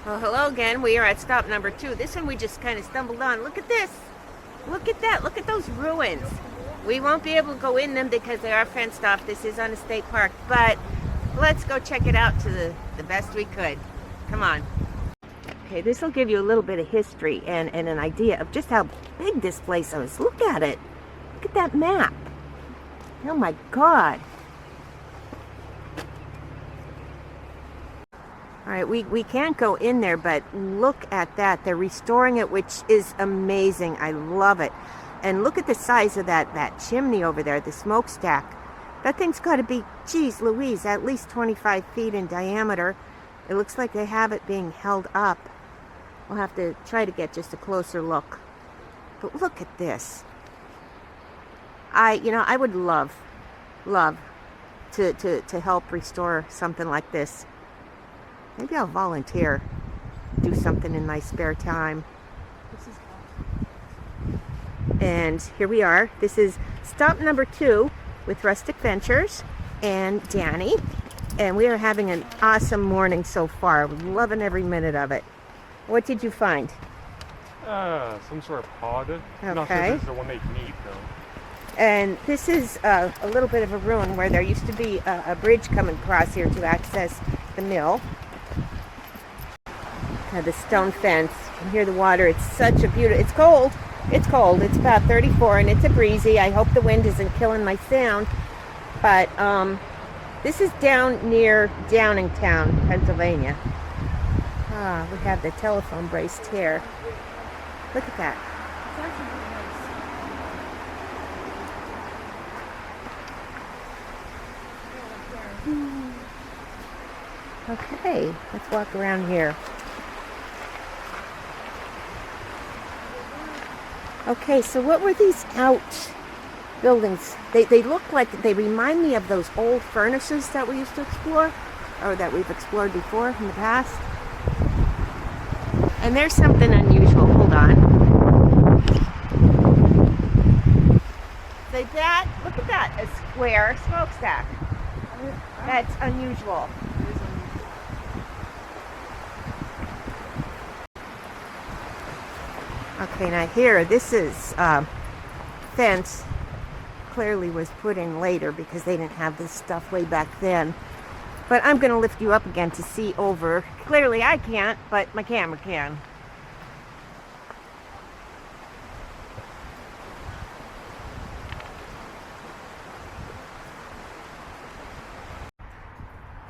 Well, hello again. We are at stop number 2. This one we just kind of stumbled on. Look at this. Look at that. Look at those ruins. We won't be able to go in them because they are fenced off. This is on a state park, but let's go check it out to the best we could. Come on. Okay, this will give you a little bit of history and an idea of just how big this place is. Look at it. Look at that map. Oh my God. All right, we can't go in there, but look at that. They're restoring it, which is amazing. I love it. And look at the size of that chimney over there, the smokestack. That thing's got to be, geez Louise, at least 25 feet in diameter. It looks like they have it being held up. We'll have to try to get just a closer look. But look at this. I would love to help restore something like this. Maybe I'll volunteer, do something in my spare time. And here we are. This is stop number 2 with Rustic Ventures and Danny. And we are having an awesome morning so far. We're loving every minute of it. What did you find? Some sort of pod. Okay. Not sure if it's the one they can eat, though. And this is a little bit of a ruin where there used to be a bridge coming across here to access the mill. The stone fence. You can hear the water. It's such a beautiful. It's cold. It's cold. It's about 34 and it's a breezy. I hope the wind isn't killing my sound. But this is down near Downingtown, Pennsylvania. We have the telephone braced here. Look at that. Okay, let's walk around here. Okay, so what were these out buildings? They look like, they remind me of those old furnaces that we used to explore, or that we've explored before in the past. And there's something unusual. Hold on. Look at that, a square smokestack. That's unusual. Okay, now here, this is fence. Clearly was put in later because they didn't have this stuff way back then. But I'm going to lift you up again to see over. Clearly I can't, but my camera can.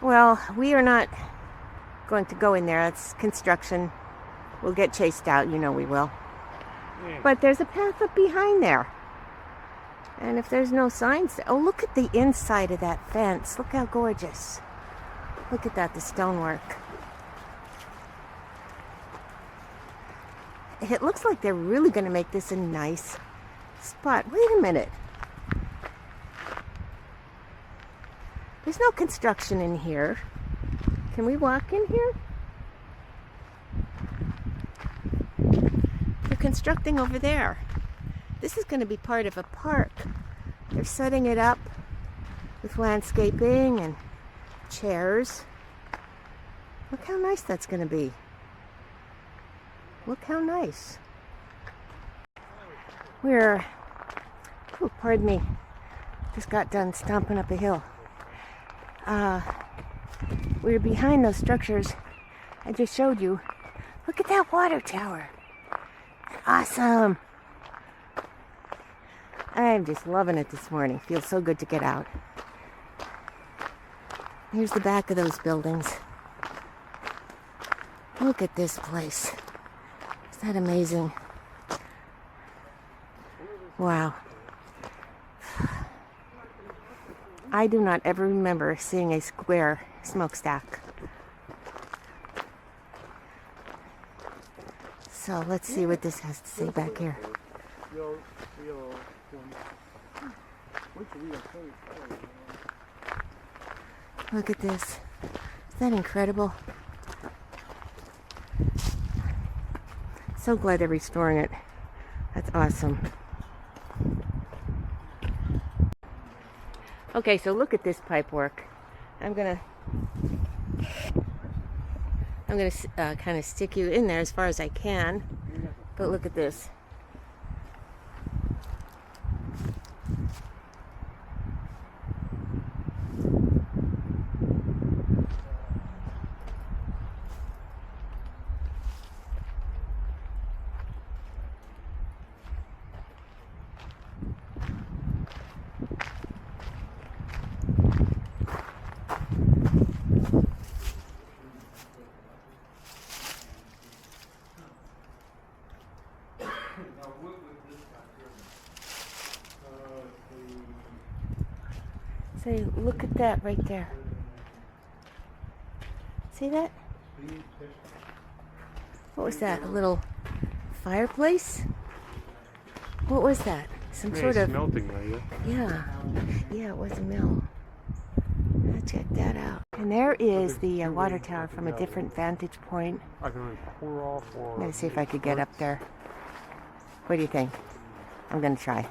Well, we are not going to go in there. It's construction. We'll get chased out. You know we will. But there's a path up behind there. And if there's no signs, oh, look at the inside of that fence. Look how gorgeous. Look at that, the stonework. It looks like they're really going to make this a nice spot. Wait a minute. There's no construction in here. Can we walk in here? Constructing over there. This is going to be part of a park. They're setting it up with landscaping and chairs. Look how nice that's going to be. Look how nice. We're, oh, pardon me, just got done stomping up a hill. We're behind those structures I just showed you. Look at that water tower. Awesome. I'm just loving it this morning. Feels so good to get out. Here's the back of those buildings. Look at this place. Is that amazing? Wow. I do not ever remember seeing a square smokestack. So let's see what this has to say back here. Look at this. Is that incredible? So glad they're restoring it. That's awesome. Okay, so look at this pipe work. I'm gonna I'm going to kind of stick you in there as far as I can. But look at this. Say, look at that right there. See that? What was that? A little fireplace? What was that? Some sort of melting right here. yeah, it was a mill. I'll check that out. And there is the water tower from a different vantage point. I can pour off or... I'm going to see if I could get up there. What do you think? I'm going to try.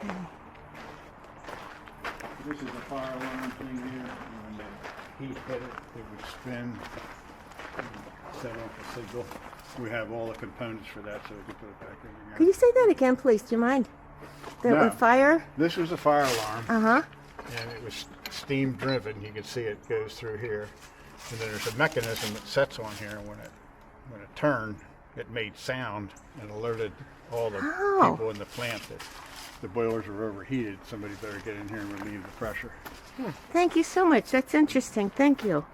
Okay. This is a fire alarm thing here. When the heat hit it, it would spin and set off a signal. We have all the components for that, so we can put it back in again. Could you say that again, please? Do you mind? The No. fire? This was a fire alarm, Uh-huh. and it was steam driven. You can see it goes through here. And then there's a mechanism that sets on here. When it turned, it made sound and alerted all the Oh. people in the plant that the boilers were overheated. Somebody better get in here and relieve the pressure. Thank you so much. That's interesting. Thank you.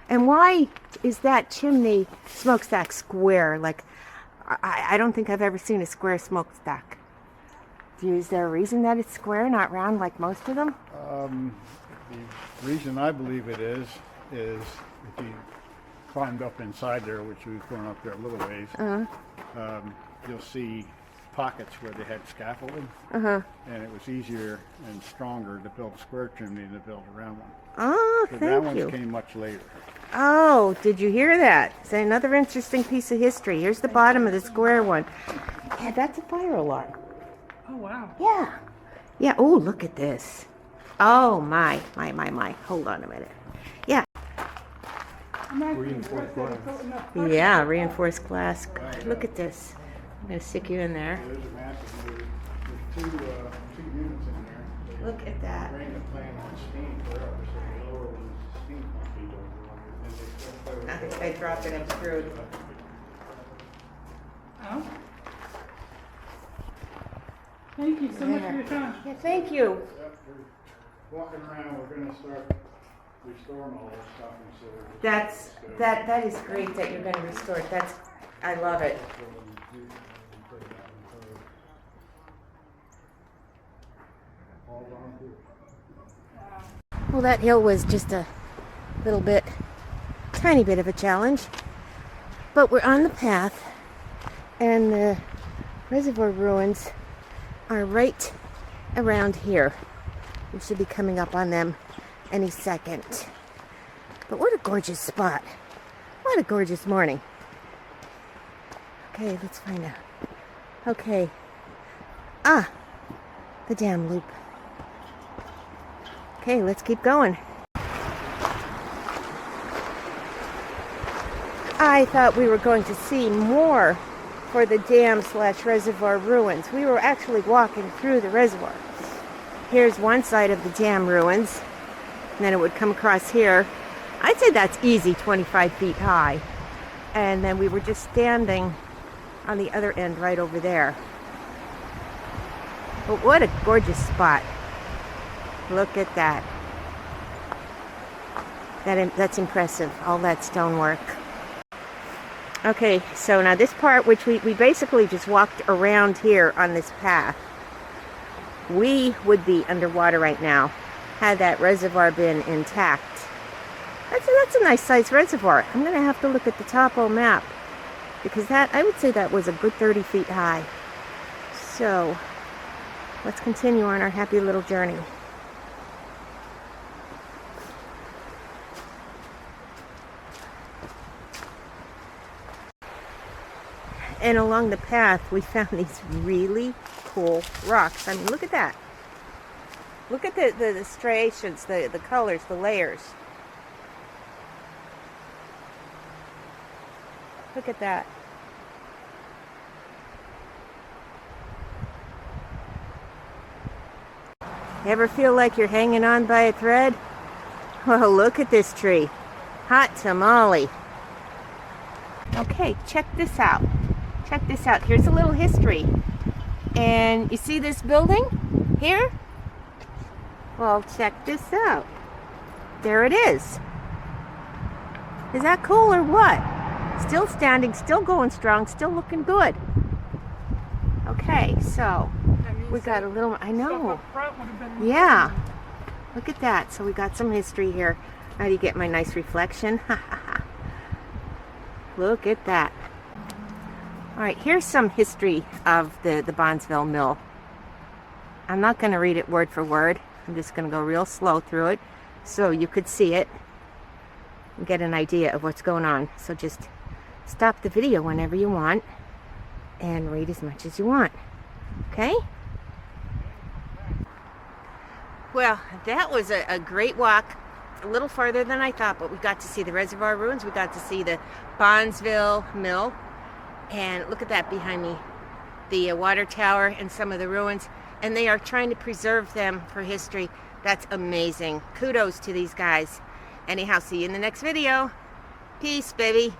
And why is that chimney smokestack square? Like, I don't think I've ever seen a square smokestack. Is there a reason that it's square, not round like most of them? The reason I believe it is if you climbed up inside there, which we've gone up there a little ways, you'll see pockets where they had scaffolding, and it was easier and stronger to build a square chimney than to build a round one. Oh, So that thank one you. came much later. Oh, did you hear that? It's another interesting piece of history. Here's the bottom of the square one. Yeah, that's a fire alarm. Oh, wow. Yeah. Yeah, oh, look at this. Oh, my. Hold on a minute. Yeah. Reinforced glass. Yeah, reinforced glass. God, look at this. I'm going to stick you in there. There's a massive, there's two units in there. Look at that. They ran the plant on steam forever, so the lower one's steam pump. I think I dropped it and screwed. Oh. Thank you so much for your time. Yeah, thank you. Yep, we're walking around, we're gonna start restoring all this stuff and so. That is great that you're going to restore it. I love it. Well, that hill was just a little bit, tiny bit of a challenge, but we're on the path, and the reservoir ruins are right around here. We should be coming up on them any second. But what a gorgeous spot. What a gorgeous morning. Okay, let's find out. Okay. Ah, the dam loop. Okay, let's keep going. I thought we were going to see more for the dam/reservoir ruins. We were actually walking through the reservoir. Here's one side of the dam ruins, and then it would come across here. I'd say that's easy, 25 feet high. And then we were just standing on the other end right over there. But what a gorgeous spot. Look at that. That's impressive, all that stonework. Okay, so now this part, which we basically just walked around here on this path, we would be underwater right now had that reservoir been intact. That's a nice sized reservoir. I'm going to have to look at the topo map, because I would say that was a good 30 feet high. So let's continue on our happy little journey. And along the path, we found these really cool rocks. I mean, look at that. Look at the striations, the colors, the layers. Look at that. You ever feel like you're hanging on by a thread? Well, look at this tree. Hot tamale. Okay, check this out. Check this out. Here's a little history. And you see this building here? Well, check this out. There it is. Is that cool or what? Still standing, still going strong, still looking good. Okay, so we got a little, I know. Yeah. Look at that. So we got some history here. How do you get my nice reflection? Look at that. All right, here's some history of the Bondsville Mill. I'm not going to read it word for word. I'm just going to go real slow through it so you could see it and get an idea of what's going on. So just stop the video whenever you want and read as much as you want. Okay? Well, that was a great walk. A little farther than I thought, but we got to see the reservoir ruins. We got to see the Bondsville Mill. And look at that behind me. The water tower and some of the ruins. And they are trying to preserve them for history. That's amazing. Kudos to these guys. Anyhow, see you in the next video. Peace, baby.